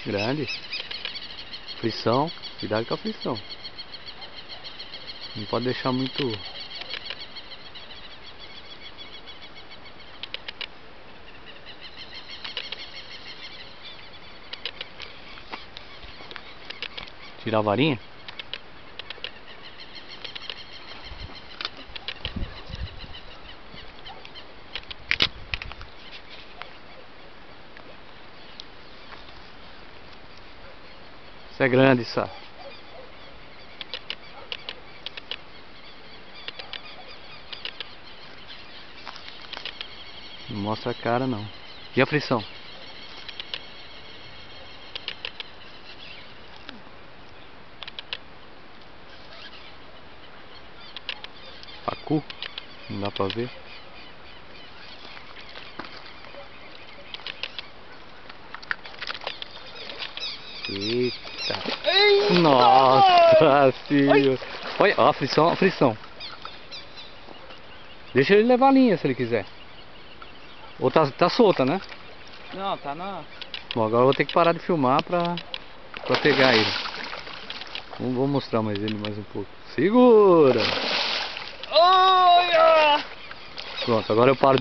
Grande. Frição. Cuidado com a frição. Não pode deixar muito... Tirar a varinha. Isso é grande, isso. Não mostra a cara não. E a frição? Pacu? Não dá pra ver. Eita! Nossa senhora! Olha, ó, a frição, a frição. Deixa ele levar a linha se ele quiser. Ou tá solta, né? Não, tá na... Bom, agora eu vou ter que parar de filmar pra pegar ele. Vou mostrar mais ele mais um pouco. Segura! Olha! Pronto, agora eu paro.